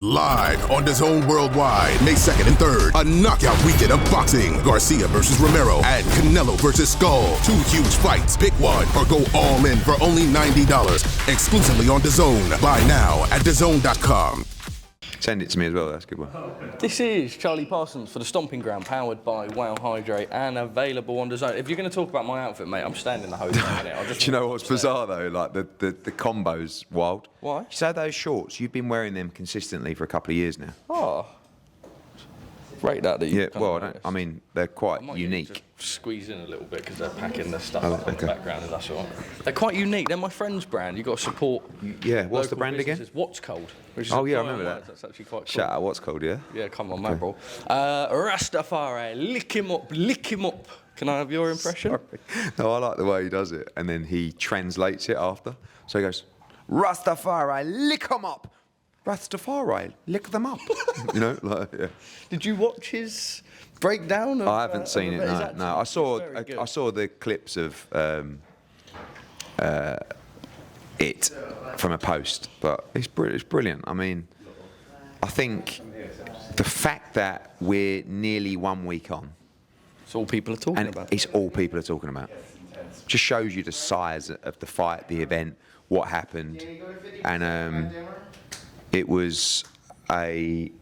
Live on DAZN Worldwide, May 2nd and 3rd, a knockout weekend of boxing. Garcia versus Romero and Canelo versus Skull. 2 huge fights. Pick one or go all in for only $90. Exclusively on DAZN. Buy now at DAZN.com. Send it to me as well, that's a good one. This is Charlie Parsons for the Stomping Ground, powered by Wow Hydrate and available on DAZN. If you're going to talk about my outfit, mate, I'm staying in the hotel a minute. Do you know what's bizarre though? Like the combo's wild. Why? You say those shorts, you've been wearing them consistently for a couple of years now. Oh. Rate that you. Yeah, well, I mean, they're quite unique. Squeeze in a little bit because they're packing the stuff up in the background, and that's all right. They're quite unique. They're my friend's brand. You've got to support. Yeah, what's the brand again? What's Cold. Which is I remember that. That's actually quite cool. Shout out What's Cold, yeah? Yeah, come on, man, bro. Rastafari, lick him up, lick him up. Can I have your impression? Sorry. No, I like the way he does it, and then he translates it after. So he goes, Rastafari, lick him up. Rastafari, lick them up. You know, like, yeah. Did you watch his breakdown? I haven't seen it. No. I saw the clips of it from a post, but it's brilliant. I mean, I think the fact that we're nearly 1 week on, it's all people are talking about. It's all people are talking about. Just shows you the size of the fight, the event, what happened, and it was an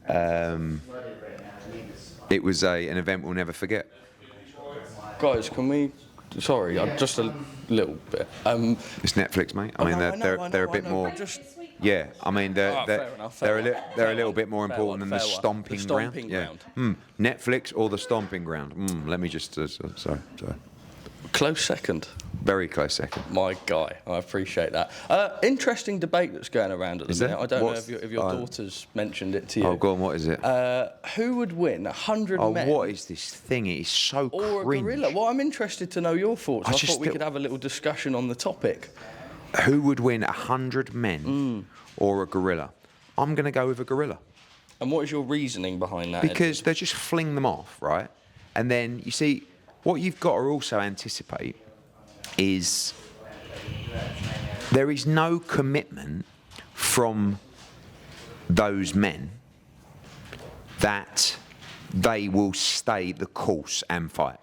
event we'll never forget. Guys, can we? Sorry, just a little bit. It's Netflix, mate. I mean, they're a bit more. Yeah, I mean, they're a little bit more important than the Stomping Ground. Yeah. Netflix or the Stomping Ground. Let me just. Sorry. Close second. Very close second. My guy, I appreciate that. Interesting debate that's going around at the minute. I don't know if your daughter's mentioned it to you. Oh, go on, what is it? Who would win, 100 men? Oh, what is this thing? It is so or cringe. A gorilla? Well, I'm interested to know your thoughts. I thought we could have a little discussion on the topic. Who would win, 100 men or a gorilla? I'm going to go with a gorilla. And what is your reasoning behind that? Because they just fling them off, right? And then, you see, what you've got to also anticipate is there is no commitment from those men that they will stay the course and fight.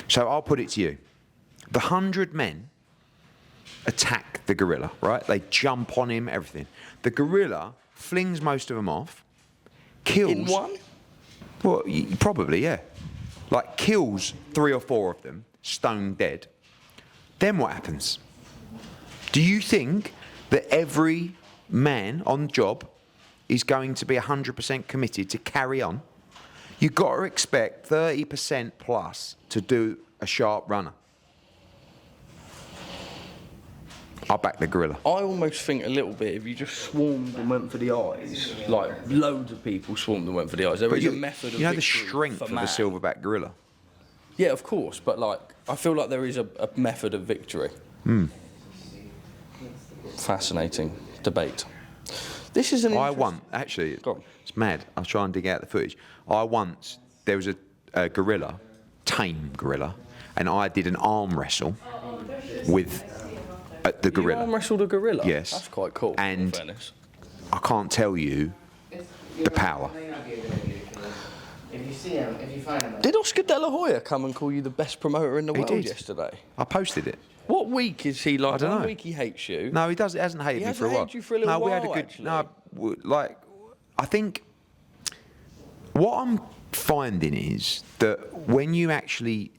So I'll put it to you. The 100 men attack the gorilla, right? They jump on him, everything. The gorilla flings most of them off, kills... In one? Well, probably, yeah. Like, kills 3 or 4 of them, stone dead. Then what happens? Do you think that every man on the job is going to be 100% committed to carry on? You've got to expect 30% plus to do a sharp runner. I'll back the gorilla. I almost think a little bit, if you just swarmed and went for the eyes, like loads of people swarmed and went for the eyes, there is a method of you know the victory strength for of man. the silverback gorilla? Yeah, of course, but like, I feel like there is a method of victory. Fascinating debate. This is an Actually, it's mad. I'll try and dig out the footage. There was a gorilla, tame gorilla, and I did an arm wrestle with the gorilla. You arm wrestled a gorilla? Yes. That's quite cool, and in fairness. I can't tell you the power. If you see him, if you find him. Did Oscar De La Hoya come and call you the best promoter in the world did. yesterday? I posted it. What week is he like? I don't know. One week he hates you. No, he hasn't hated me for a while. He hasn't hated you for a little while, we had a good. actually. No, like, I think what I'm finding is that when you actually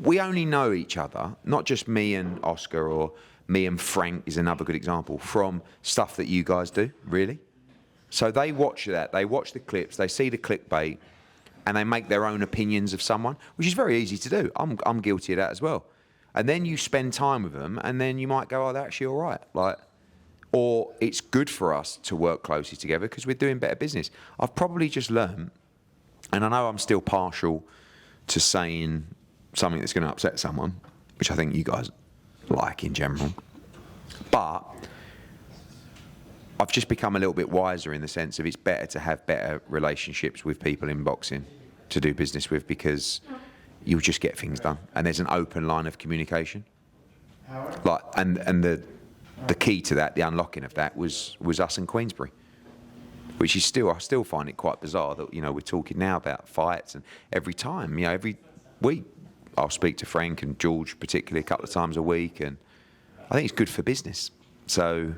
we only know each other, not just me and Oscar or me and Frank is another good example, from stuff that you guys do, really. So they watch that, they watch the clips, they see the clickbait, and they make their own opinions of someone, which is very easy to do. I'm guilty of that as well. And then you spend time with them, and then you might go, oh, they're actually all right. Or it's good for us to work closely together because we're doing better business. I've probably just learned, and I know I'm still partial to saying something that's going to upset someone, which I think you guys like in general. But I've just become a little bit wiser in the sense of it's better to have better relationships with people in boxing to do business with, because you'll just get things done and there's an open line of communication. And the key to that, the unlocking of that, was us in Queensbury. Which is still, I still find it quite bizarre that, you know, we're talking now about fights, and every time, you know, every week I'll speak to Frank and George particularly a couple of times a week, and I think it's good for business. So,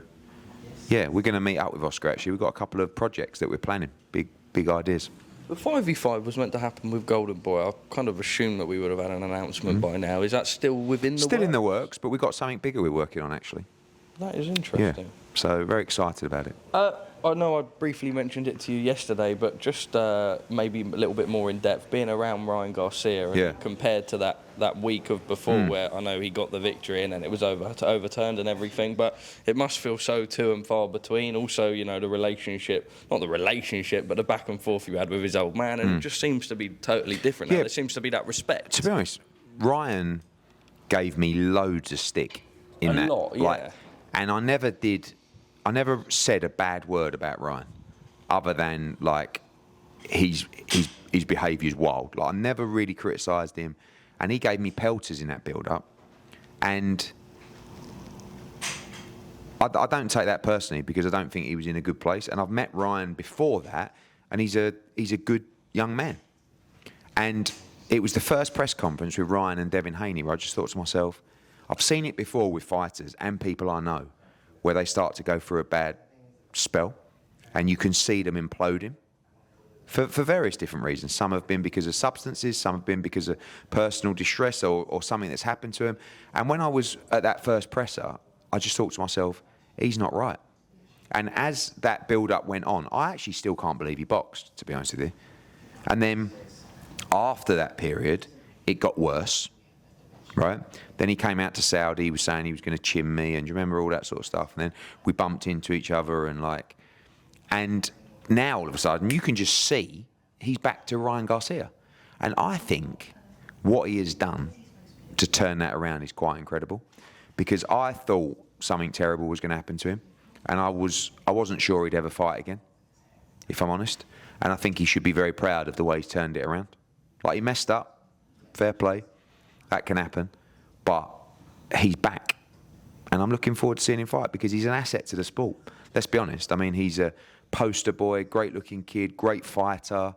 yeah, we're going to meet up with Oscar actually. We've got a couple of projects that we're planning, big ideas. The 5v5 was meant to happen with Golden Boy. I kind of assumed that we would have had an announcement by now. Is that still within the works? Still in the works, but we've got something bigger we're working on actually. That is interesting. Yeah, so very excited about it. I know I briefly mentioned it to you yesterday, but just maybe a little bit more in depth, being around Ryan Garcia and compared to that week of before where I know he got the victory and then it was overturned and everything, but it must feel so too and far between. Also, you know, the relationship, not the relationship, but the back and forth you had with his old man, and it just seems to be totally different now. There seems to be that respect. To be honest, Ryan gave me loads of stick in that. A lot, yeah. Like, and I never said a bad word about Ryan, other than like his behaviour is wild. Like I never really criticised him, and he gave me pelters in that build-up, and I don't take that personally because I don't think he was in a good place. And I've met Ryan before that, and he's a good young man. And it was the first press conference with Ryan and Devin Haney where I just thought to myself, I've seen it before with fighters and people I know, where they start to go through a bad spell and you can see them imploding for various different reasons. Some have been because of substances, some have been because of personal distress or something that's happened to them. And when I was at that first presser, I just thought to myself, he's not right. And as that build-up went on, I actually still can't believe he boxed, to be honest with you. And then after that period, it got worse. Right? Then he came out to Saudi, he was saying he was going to chin me, and do you remember all that sort of stuff? And then we bumped into each other and now all of a sudden you can just see he's back to Ryan Garcia. And I think what he has done to turn that around is quite incredible, because I thought something terrible was going to happen to him, and I wasn't sure he'd ever fight again, if I'm honest. And I think he should be very proud of the way he's turned it around. Like, he messed up, fair play. That can happen, but he's back, and I'm looking forward to seeing him fight because he's an asset to the sport. Let's be honest. I mean, he's a poster boy, great-looking kid, great fighter,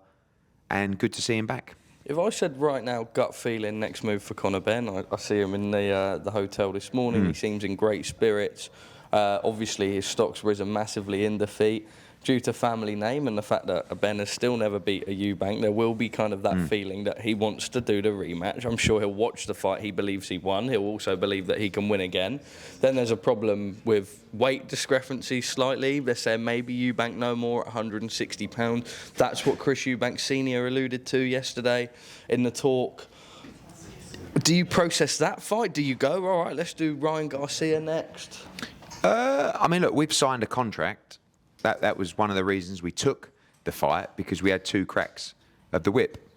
and good to see him back. If I said right now, gut feeling, next move for Conor Benn, I see him in the hotel this morning. He seems in great spirits. Obviously, his stock's risen massively in defeat. Due to family name and the fact that Ben has still never beat a Eubank, there will be kind of that feeling that he wants to do the rematch. I'm sure he'll watch the fight he believes he won. He'll also believe that he can win again. Then there's a problem with weight discrepancy slightly. They're saying maybe Eubank no more at 160 pounds. That's what Chris Eubank Sr. alluded to yesterday in the talk. Do you process that fight? Do you go, all right, let's do Ryan Garcia next? I mean, look, we've signed a contract. That was one of the reasons we took the fight, because we had 2 cracks of the whip.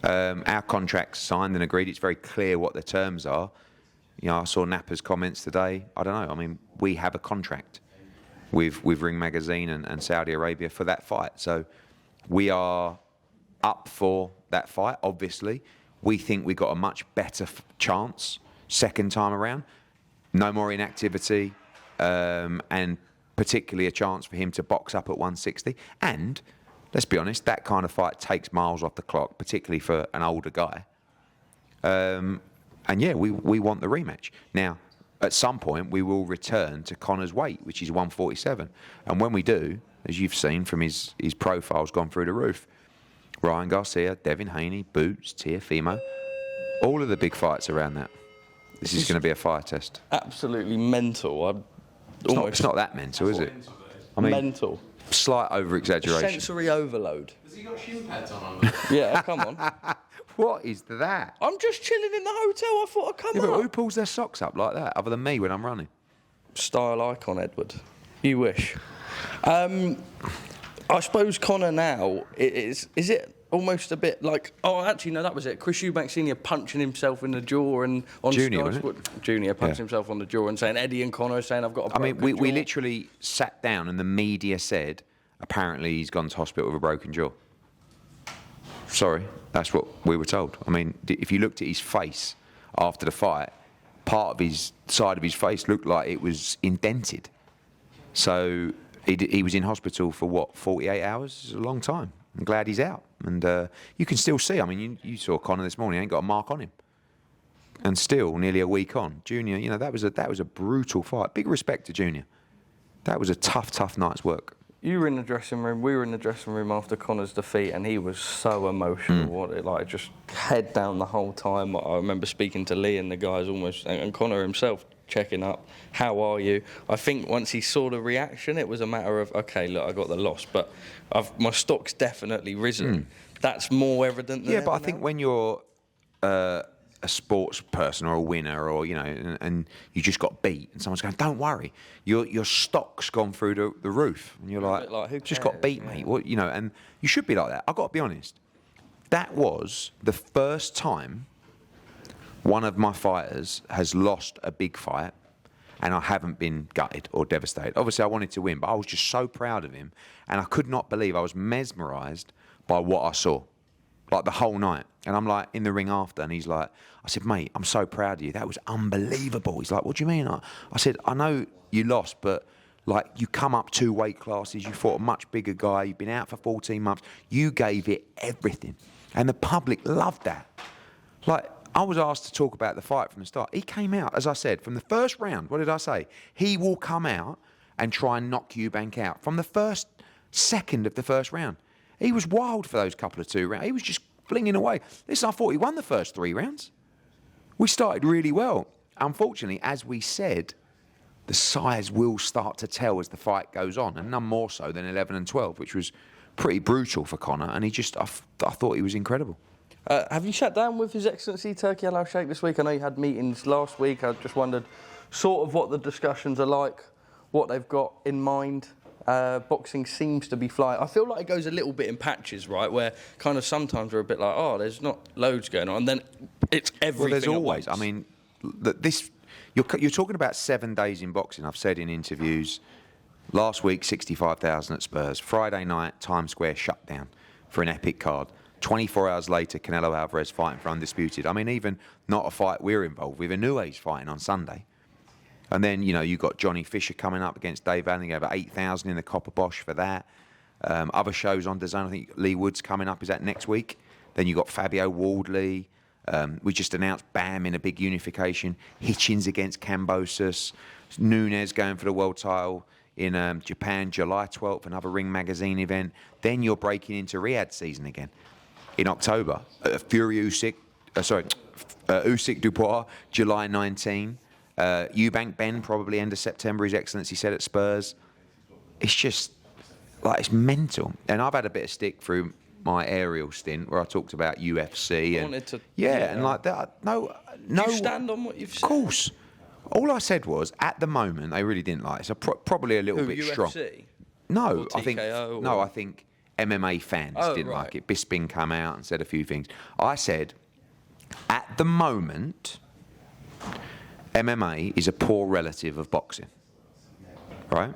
Our contract's signed and agreed. It's very clear what the terms are. You know, I saw Napa's comments today. I don't know. I mean, we have a contract with Ring Magazine and Saudi Arabia for that fight. So we are up for that fight, obviously. We think we got a much better chance second time around. No more inactivity, and particularly a chance for him to box up at 160. And, let's be honest, that kind of fight takes miles off the clock, particularly for an older guy. And yeah, we want the rematch. Now, at some point, we will return to Conor's weight, which is 147. And when we do, as you've seen from his profile's gone through the roof, Ryan Garcia, Devin Haney, Boots, Teofimo, all of the big fights around that. This is going to be a fire test. Absolutely mental. It's not that mental, is it? I mean, mental. Slight over-exaggeration. Sensory overload. Has he got shin pads on? Yeah, come on. What is that? I'm just chilling in the hotel. I thought I'd come But up. who pulls their socks up like that, other than me when I'm running? Style icon, Edward. You wish. I suppose Conor now, is it almost a bit like, oh, actually, no, that was it. Chris Eubank Sr. punching himself in the jaw and on Junior, Sky Sport. Junior punching himself on the jaw and saying, Eddie and Conor are saying, I've got a broken jaw. We literally sat down and the media said, apparently he's gone to hospital with a broken jaw. Sorry, that's what we were told. I mean, if you looked at his face after the fight, part of his side of his face looked like it was indented. So he was in hospital for what, 48 hours? It's a long time. I'm glad he's out. And you can still see, I mean, you saw Conor this morning, he ain't got a mark on him. And still, nearly a week on, Junior, you know, that was a brutal fight. Big respect to Junior. That was a tough night's work. You were in the dressing room. We were in the dressing room after Conor's defeat, and he was so emotional. Like, just head down the whole time. I remember speaking to Lee and the guys almost, and Conor himself checking up. How are you? I think once he saw the reaction, it was a matter of, okay, look, I got the loss, but my stock's definitely risen. That's more evident than Yeah, but I ever think now. when you're a sports person or a winner, or you know, and you just got beat, and someone's going, "Don't worry, your stock's gone through the roof," and you're like, who "Just got cares?" beat, mate." What, you know, and you should be like that. I've got to be honest. That was the first time one of my fighters has lost a big fight, and I haven't been gutted or devastated. Obviously, I wanted to win, but I was just so proud of him, and I could not believe, I was mesmerised by what I saw, like the whole night. And I'm like in the ring after, and he's like, I said, "Mate, I'm so proud of you. That was unbelievable." He's like, "What do you mean?" I said, "I know you lost, but like you come up 2 weight classes, you fought a much bigger guy, you've been out for 14 months, you gave it everything." And the public loved that. Like, I was asked to talk about the fight from the start. He came out, as I said, from the first round. What did I say? He will come out and try and knock Eubank out from the first second of the first round. He was wild for those couple of 2 rounds. He was just flinging away. Listen, I thought he won the first 3 rounds. We started really well. Unfortunately, as we said, the size will start to tell as the fight goes on, and none more so than 11 and 12, which was pretty brutal for Conor. And I thought he was incredible. Have you sat down with His Excellency Turki Al-Sheikh this week? I know you had meetings last week. I just wondered sort of what the discussions are like, what they've got in mind. Boxing seems to be flying. I feel like it goes a little bit in patches, right, where kind of sometimes we're a bit like, oh, there's not loads going on, and then it's everything. Well, there's at always. once. I mean, you're talking about 7 days in boxing. I've said in interviews. Last week, 65,000 at Spurs. Friday night, Times Square shut down for an epic card. 24 hours later, Canelo Alvarez fighting for undisputed. I mean, even not a fight we're involved with. Inue's fighting on Sunday. And then, you know, you've got Johnny Fisher coming up against Dave Allen. Over 8,000 in the Copper Bosch for that. Other shows on DAZN. I think Lee Wood's coming up. Is that next week? Then you've got Fabio Wardley. We just announced Bam in a big unification. Hitchens against Kambosos. Nunes going for the world title in Japan, July 12th. Another Ring Magazine event. Then you're breaking into Riyadh season again in October. Usyk Dubois, July 19. Eubank Ben, probably end of September, His Excellency said at Spurs. It's just, like, it's mental. And I've had a bit of stick through my aerial stint where I talked about UFC. And like that. No. Do you stand on what you've said? Of course. All I said was, at the moment, they really didn't like it. So probably a little bit UFC? strong. No, Or TKO, I think MMA fans didn't like it. Bisping come out and said a few things. I said, at the moment, MMA is a poor relative of boxing, right?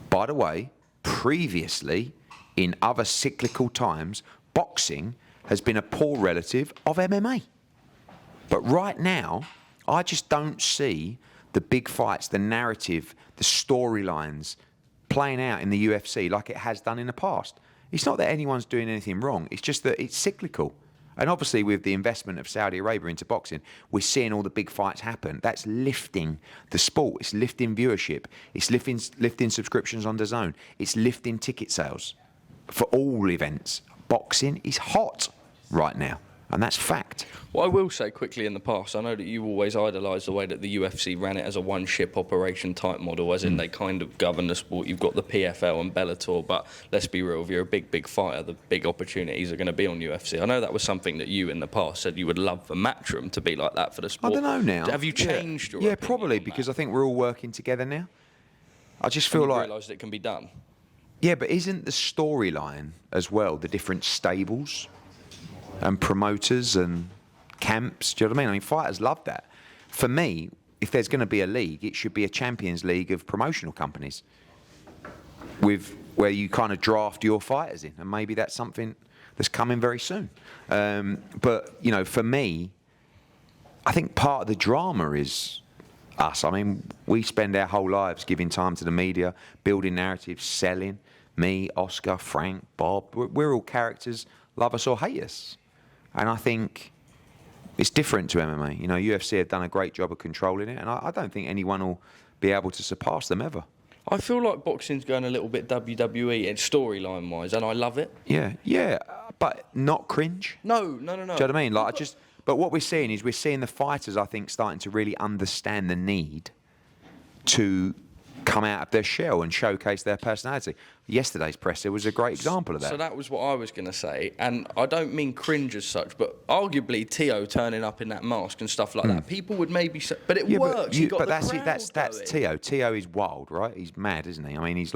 By the way, previously, in other cyclical times, boxing has been a poor relative of MMA. But right now, I just don't see the big fights, the narrative, the storylines playing out in the UFC like it has done in the past. It's not that anyone's doing anything wrong. It's just that it's cyclical. And obviously with the investment of Saudi Arabia into boxing, we're seeing all the big fights happen. That's lifting the sport. It's lifting viewership. It's lifting subscriptions on DAZN. It's lifting ticket sales for all events. Boxing is hot right now. And that's fact. What I will say quickly in the past, I know that you always idolised the way that the UFC ran it as a one-ship operation type model, as in they kind of govern the sport. You've got the PFL and Bellator, but let's be real, if you're a big fighter, the big opportunities are going to be on UFC. I know that was something that you in the past said you would love for Matchroom to be like that for the sport. I don't know now. Have you changed your Yeah, opinion probably, on because that? I think we're all working together now. I just feel like... realised it can be done. Yeah, but isn't the storyline as well, the different stables and promoters and camps? Do you know what I mean? Fighters love that. For me, if there's going to be a league, it should be a Champions League of promotional companies where you kind of draft your fighters in, and maybe that's something that's coming very soon. But, you know, for me, I think part of the drama is us. I mean, we spend our whole lives giving time to the media, building narratives, selling. Me, Oscar, Frank, Bob, we're all characters, love us or hate us. And I think it's different to MMA. You know, UFC have done a great job of controlling it, and I don't think anyone will be able to surpass them ever. I feel like boxing's going a little bit WWE in storyline-wise, and I love it. Yeah, but not cringe. No. Do you know what I mean? But what we're seeing is the fighters, I think, starting to really understand the need to come out of their shell and showcase their personality. Yesterday's presser was a great example of that. So that was what I was going to say, and I don't mean cringe as such, but arguably Tio turning up in that mask and stuff like that, people would maybe say, but it works. But that's Tio. Tio is wild, right? He's mad, isn't he? I mean,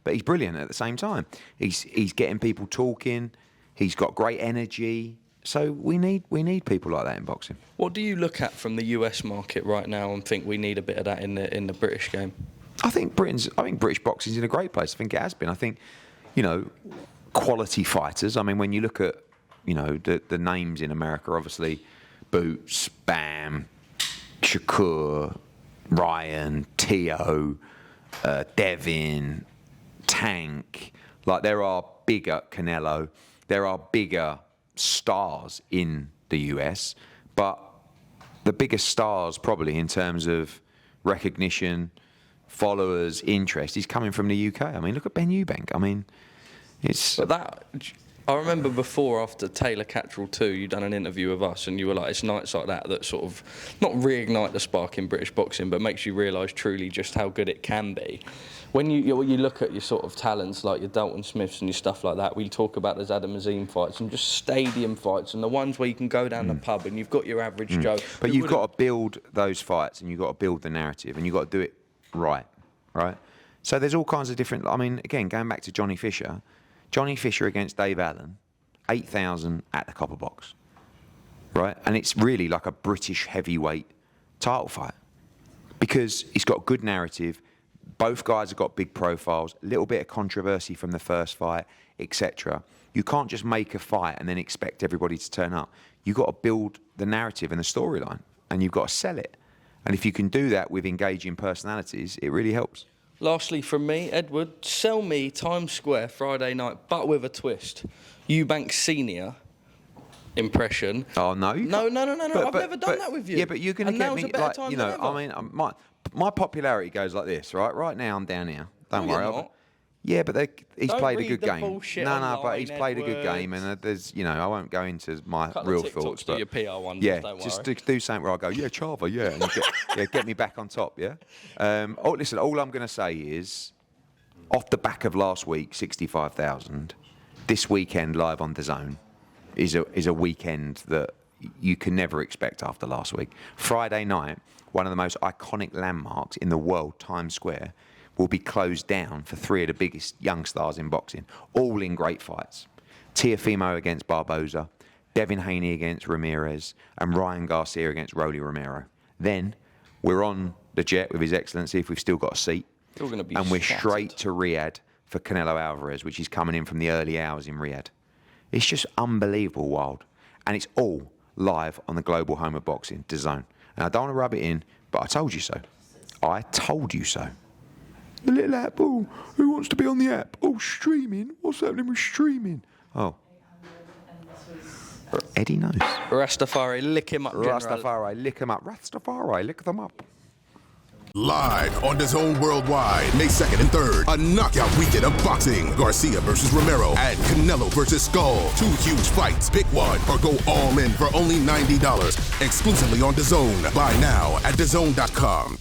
but he's brilliant at the same time. He's getting people talking. He's got great energy. So we need people like that in boxing. What do you look at from the US market right now and think we need a bit of that in the British game? I think British boxing's in a great place. I think it has been. I think, quality fighters. I mean, when you look at, the names in America, obviously, Boots, Bam, Shakur, Ryan, Tio, Devin, Tank. Like, there are bigger Canelo. There are bigger stars in the US, but the biggest stars probably in terms of recognition, followers, interest, he's coming from the UK. I mean, look at Ben Eubank. I mean, I remember before, after Taylor Catterall 2, you done an interview with us, and you were like, it's nights like that sort of, not reignite the spark in British boxing, but makes you realise truly just how good it can be. When you look at your sort of talents, like your Dalton Smiths and your stuff like that, we talk about the DAZN fights and just stadium fights and the ones where you can go down the pub and you've got your average Joe. But you've got to build those fights and you've got to build the narrative and you've got to do it right? So there's all kinds of different... I mean, again, going back to Johnny Fisher against Dave Allen, 8,000 at the Copper Box, right? And it's really like a British heavyweight title fight because he's got a good narrative. Both guys have got big profiles, a little bit of controversy from the first fight, etc. You can't just make a fight and then expect everybody to turn up. You've got to build the narrative and the storyline, and you've got to sell it. And if you can do that with engaging personalities, it really helps. Lastly from me, Edward, sell me Times Square Friday night, but with a twist. Eubank Senior impression. Oh, no. No. I've never done that with you. Yeah, but you're going to get me, like, I mean, my popularity goes like this, right? Right now, I'm down here. Don't worry. Yeah, but he's played a good game. No, but he's played a good game, and there's, I won't go into my real thoughts. But your PR one, yeah, don't just worry. do something where I go, yeah, Chava, yeah, and get me back on top, yeah. Listen, all I'm going to say is, off the back of last week, 65,000. This weekend live on DAZN is a weekend that you can never expect after last week. Friday night, one of the most iconic landmarks in the world, Times Square, will be closed down for three of the biggest young stars in boxing, all in great fights. Teofimo against Barboza, Devin Haney against Ramirez, and Ryan Garcia against Rolly Romero. Then we're on the jet with His Excellency, if we've still got a seat, and we're straight to Riyadh for Canelo Alvarez, which is coming in from the early hours in Riyadh. It's just unbelievable wild. And it's all live on the global home of boxing, DAZN. And I don't want to rub it in, but I told you so. I told you so. The little app, who wants to be on the app? Streaming? What's happening with streaming? Eddie knows. Rastafari, lick him up, General. Rastafari, lick him up. Rastafari, lick them up. Live on DAZN Worldwide, May 2nd and 3rd, a knockout weekend of boxing. Garcia versus Romero and Canelo versus Skull. Two huge fights. Pick one or go all in for only $90. Exclusively on DAZN. Buy now at DAZN.com.